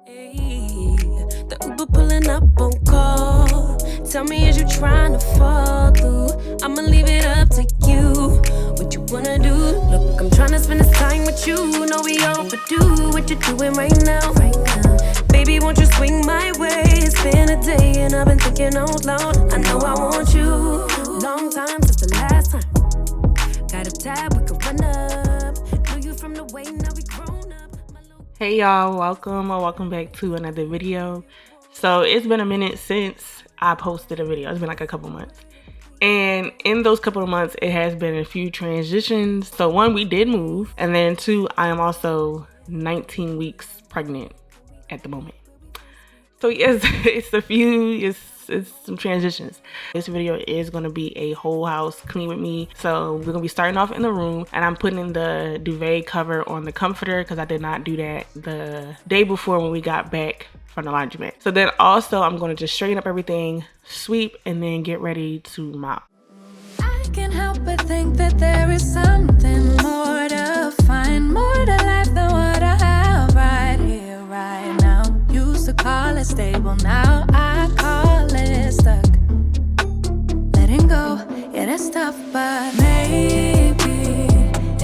The Uber pulling up on call. Tell me, is you trying to fall through? I'ma leave it up to you. What you wanna do? Look, I'm trying to spend this time with you. Know we overdue. What you doing right now? Baby, won't you swing my way? It's been a day and I've been thinking out loud. I know I want you. Long time since the last time. Got a tab, we can run up. Knew you from the way, now we grown up. Hey y'all, welcome back to another video. So it's been a minute since I posted a video. It's been like a couple months, and in those couple of months it has been a few transitions. So one, we did move, and then two, I am also 19 weeks pregnant at the moment. So yes, it's some transitions. This video is going to be a whole house clean with me. So we're going to be starting off in the room, and I'm putting the duvet cover on the comforter because I did not do that the day before when we got back from the laundromat. So then also I'm going to just straighten up everything, sweep, and then get ready to mop. I can't help but think that there is something more to find, more to life than what I have right here, right now. Used to call it stable, now I call it stuck. Letting go, yeah, that's tough, but maybe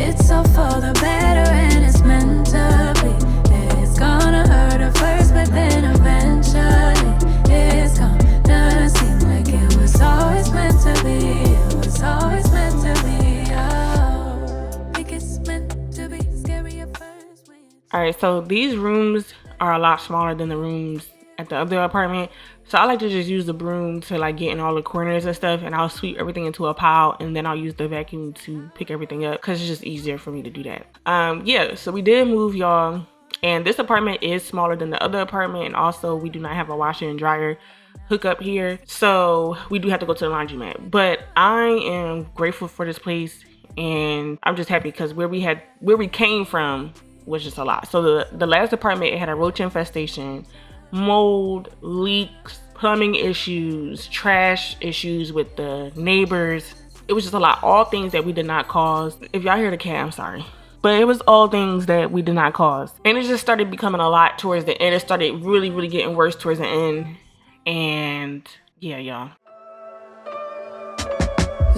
it's all for the better and it's meant to be. It's gonna hurt at first, but then eventually it's gonna seem like it was always meant to be. It was always meant to be. Oh, I think it's meant to be scary at first. All right, so these rooms are a lot smaller than the rooms at the other apartment. So I like to just use the broom to like get in all the corners and stuff, and I'll sweep everything into a pile, and then I'll use the vacuum to pick everything up because it's just easier for me to do that. Yeah, so we did move, y'all, and this apartment is smaller than the other apartment, and also we do not have a washer and dryer hookup here, so we do have to go to the laundromat. But I am grateful for this place, and I'm just happy because where we came from was just a lot. So the last apartment, it had a roach infestation, mold, leaks, plumbing issues, trash issues with the neighbors. It was just a lot, all things that we did not cause. If y'all hear the cat, I'm sorry, but it was all things that we did not cause. And it just started becoming a lot towards the end. It started really getting worse towards the end, and yeah, y'all.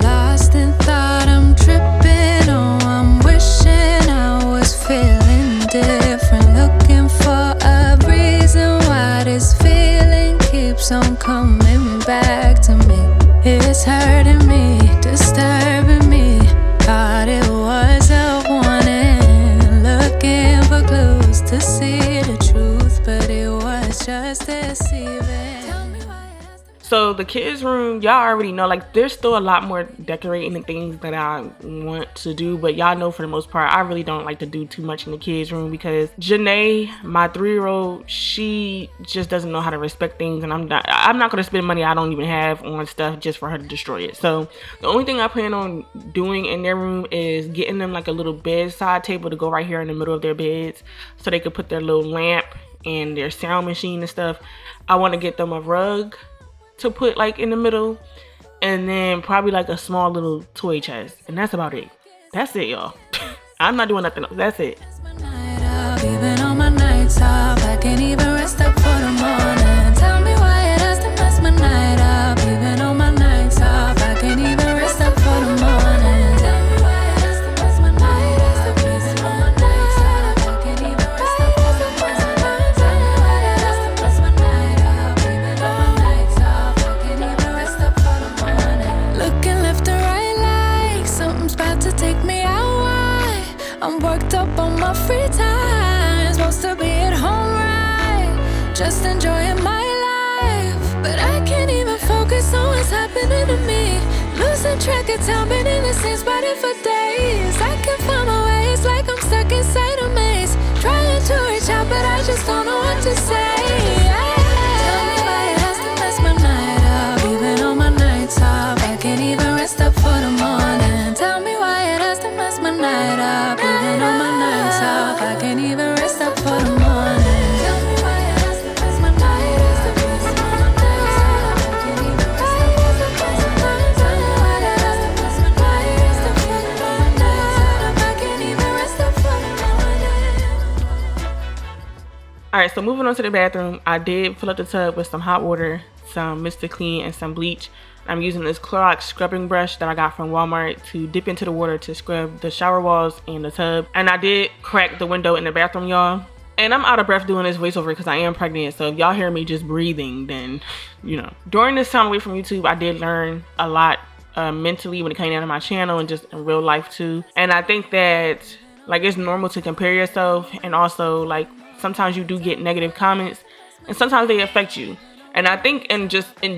Lost in thought, I'm tripping. Oh, I'm wishing I was feeling different. Looking for a reason why this feeling keeps on coming back to me. It's hurting me, disturbing me. Thought it was a warning. Looking for clues to see the truth, but it was just deceiving. So the kids' room, y'all already know, like, there's still a lot more decorating and things that I want to do, but y'all know for the most part, I really don't like to do too much in the kids' room because Janae, my 3-year-old, she just doesn't know how to respect things, and I'm not gonna spend money I don't even have on stuff just for her to destroy it. So the only thing I plan on doing in their room is getting them like a little bedside table to go right here in the middle of their beds so they could put their little lamp and their sound machine and stuff. I want to get them a rug to put like in the middle, and then probably like a small little toy chest, and that's about it. That's it, y'all. I'm not doing nothing else. That's it. Even on my nights off, I can't even rest up for the morning. Tell me why it has to mess my night up. Even on my nights off, I can't even rest up for the morning. Tell me why it has to mess my night up. Even on my nights off, I can't even rest up for the morning. Tell me why it has to mess my night up. Even on my nights off, I can't even rest up for the morning. Looking left and right like something's about to take me out. Why? I'm worked up on my free time. Supposed to be at home, right? Just enjoying my life, but I can't even focus on what's happening to me. Losing track of time, been in the same spot for days. I can't find my way, it's like I'm stuck inside a maze. Trying to reach out, but I just don't know what to say. Tell me why it has to mess my night up. Even on my nights off, I can't even rest up for the morning. Tell me why it has to mess my night up. Even on my nights off, I can't even rest up for the morning. Tell me why it has to mess my night up. Even on my nights off, I can't even rest up for the morning. Tell me why it has to mess my night up. Even on my nights off, I can't even rest up for the morning. right, so moving on to the bathroom, I did fill up the tub with some hot water, some Mr. Clean, and some bleach. I'm using this Clorox scrubbing brush that I got from Walmart to dip into the water to scrub the shower walls and the tub. And I did crack the window in the bathroom, y'all. And I'm out of breath doing this voiceover because I am pregnant. So if y'all hear me just breathing, then, you know. During this time away from YouTube, I did learn a lot mentally when it came down to my channel and just in real life too. And I think that, like, it's normal to compare yourself. And also, like, sometimes you do get negative comments. And sometimes they affect you. And I think in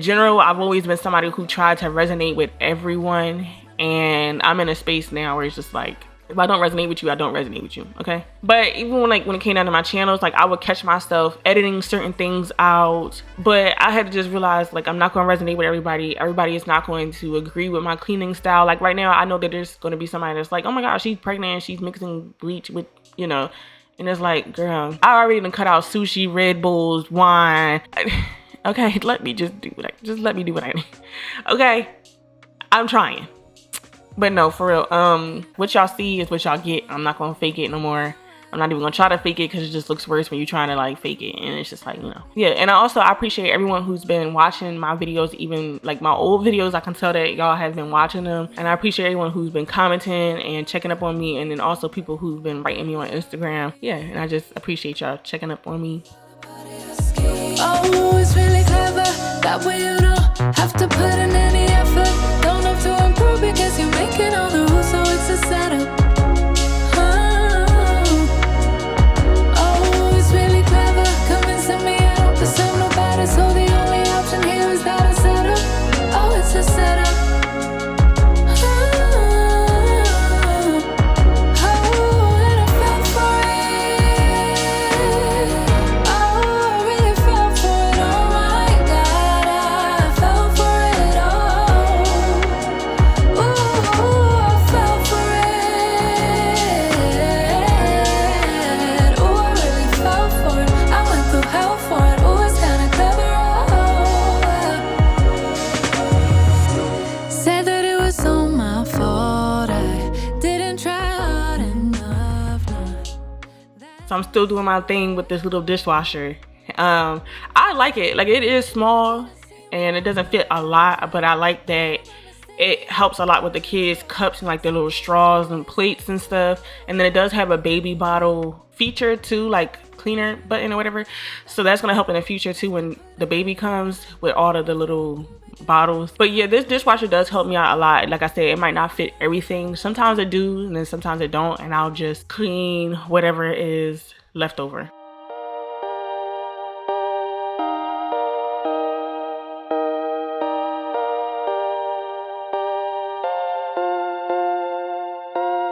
general, I've always been somebody who tried to resonate with everyone. And I'm in a space now where it's just like, if I don't resonate with you, I don't resonate with you, okay? But even when it came down to my channels, like, I would catch myself editing certain things out. But I had to just realize, like, I'm not going to resonate with everybody. Everybody is not going to agree with my cleaning style. Like, right now, I know that there's going to be somebody that's like, oh my gosh, she's pregnant. She's mixing bleach with, you know. And it's like, girl, I already done cut out sushi, Red Bulls, wine. Okay, let me just do let me do what I need. Okay, I'm trying. But no, for real, what y'all see is what y'all get. I'm not gonna fake it no more. I'm not even gonna try to fake it because it just looks worse when you're trying to like fake it. And it's just like, you know. Yeah, and I appreciate everyone who's been watching my videos, even like my old videos. I can tell that y'all have been watching them. And I appreciate everyone who's been commenting and checking up on me. And then also people who've been writing me on Instagram. Yeah, and I just appreciate y'all checking up on me. Oh, it's really clever. That way you don't have to put in any effort. Don't have to improve because you're making all the rules, so it's a setup. Oh, it's really clever. Convincing me I don't deserve no better, so the only option here is that a setup. Oh, it's a setup. So I'm still doing my thing with this little dishwasher. I like it. Like, it is small and it doesn't fit a lot, but I like that it helps a lot with the kids' cups and like their little straws and plates and stuff. And then it does have a baby bottle feature too, like cleaner button or whatever. So that's gonna help in the future too when the baby comes with all of the little bottles. But yeah, this dishwasher does help me out a lot. Like I said, it might not fit everything. Sometimes it do, and then sometimes it don't, and I'll just clean whatever is left over.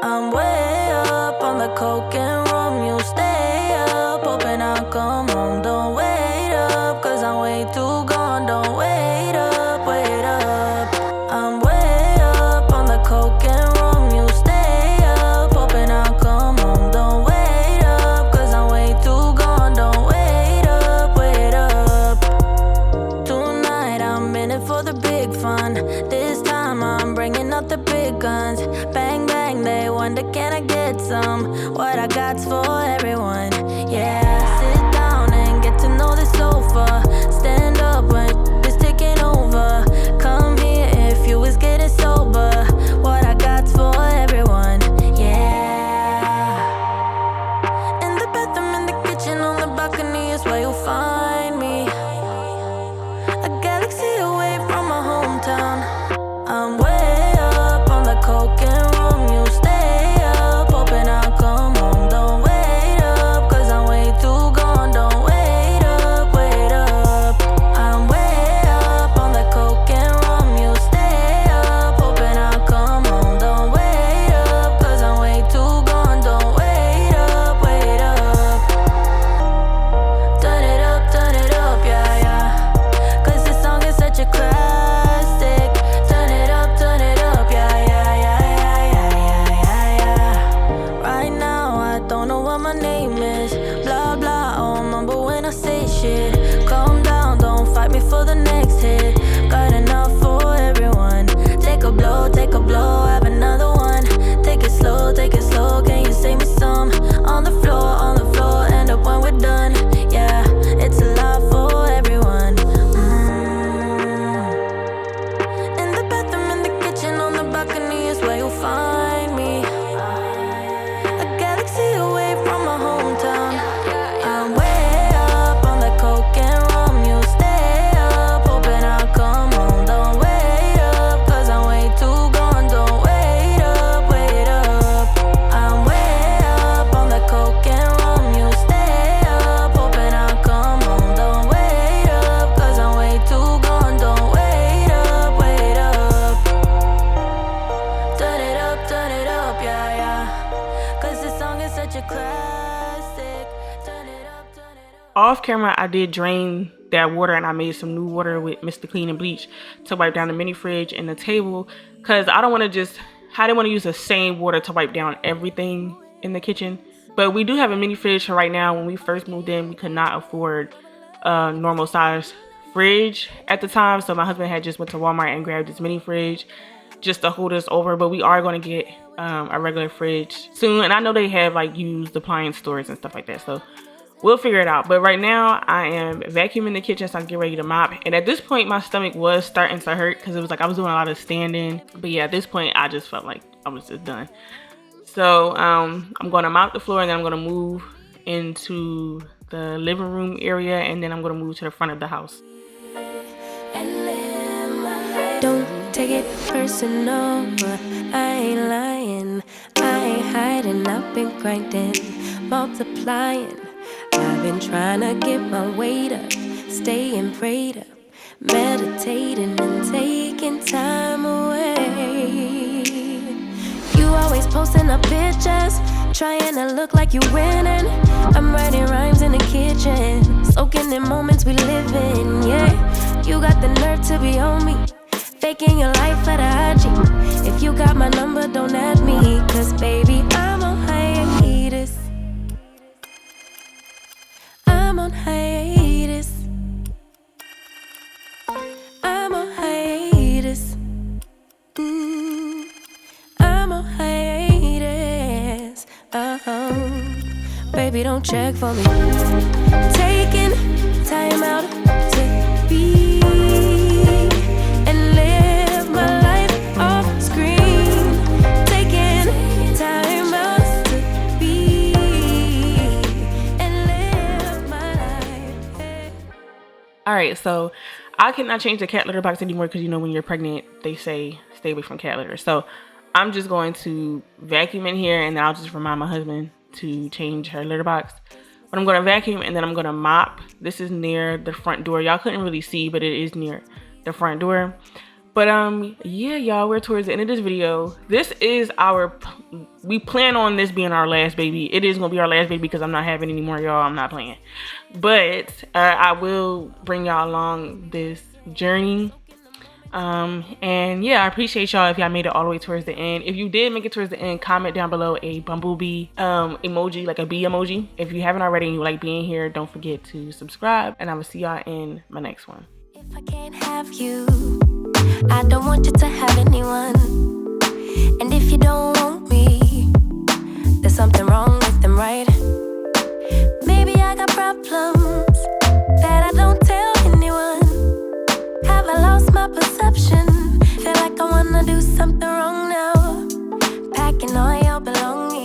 I'm way up on the coke and rum. You stay up, hoping I'll come home. Don't wait up, cause I'm way too gone. Don't wait up, wait up. I'm way up on the coke and rum. You stay up, hoping I'll come home. Don't wait up, cause I'm way too gone. Don't wait up, wait up. Tonight I'm in it for the big fun. This time I'm bringing out the big guns. Bang, bang, they wonder, can I get some? What I got's for everyone. Yeah, sit down and get to know the sofa. Stand up when it's taking over. Come here if you was getting sober. What I got's for everyone. Yeah. In the bathroom, in the kitchen, on the balcony is where you'll find me. A galaxy away from my hometown. I'm way up on the coke and rum. You stay up, hoping I'll come home. Don't wait up, cause I'm way too gone. Don't wait up, wait up. I'm way up on the coke and rum. You stay up, hoping I'll come home. Don't wait up, cause I'm way too gone. Don't wait up, wait up. Turn it up, yeah, yeah. Cause this song is such a classic. Turn it up, yeah, yeah, yeah, yeah, yeah, yeah, yeah. Right now, I don't know what my name is. Blah, blah, I'll mumble when I say shit. Calm down, don't fight me for the next hit. Got enough for everyone. Take a blow, have another one. Take it slow, can you save me some? On the floor, end up when we're done. Yeah, camera, I did drain that water and I made some new water with Mr. Clean and bleach to wipe down the mini fridge and the table, because I didn't want to use the same water to wipe down everything in the kitchen. But we do have a mini fridge right now. When we first moved in, we could not afford a normal size fridge at the time, so my husband had just went to Walmart and grabbed this mini fridge just to hold us over. But we are going to get a regular fridge soon, and I know they have like used appliance stores and stuff like that, so we'll figure it out. But right now I am vacuuming the kitchen so I can get ready to mop. And at this point my stomach was starting to hurt because it was like I was doing a lot of standing. But yeah, at this point I just felt like I was just done. So I'm going to mop the floor, and then I'm going to move into the living room area, and then I'm going to move to the front of the house. Don't take it personal, but I ain't lying, I ain't hiding. I've been grinding, multiplying. I've been trying to get my weight up, staying prayed up, meditating and taking time away. You always posting up pictures, trying to look like you winning. I'm writing rhymes in the kitchen, soaking in moments we live in. Yeah, you got the nerve to be on me, faking your life for the IG. If you got my number, don't add me, cause baby, I'm on hiatus. I'm on hiatus. I'm on hiatus. I'm on hiatus. Baby, don't check for me. Taking time out to be and live my life off screen. Taking time out to be and live my life. All right, so I cannot change the cat litter box anymore because, you know, when you're pregnant, they say stay away from cat litter. So I'm just going to vacuum in here, and then I'll just remind my husband to change her litter box. But I'm going to vacuum, and then I'm going to mop. This is near the front door. Y'all couldn't really see, but it is near the front door. But yeah, y'all, we're towards the end of this video. This is we plan on this being our last baby. It is gonna be our last baby because I'm not having any more, y'all. I'm not playing. But I will bring y'all along this journey. And yeah, I appreciate y'all if y'all made it all the way towards the end. If you did make it towards the end, comment down below a bumblebee emoji, like a bee emoji. If you haven't already and you like being here, don't forget to subscribe, and I will see y'all in my next one. If I can't have you, I don't want you to have anyone. And if you don't want me, there's something wrong with them, right? Maybe I got problems that I don't tell anyone. Have I lost my perception? Feel like I wanna do something wrong now. Packing all your belongings.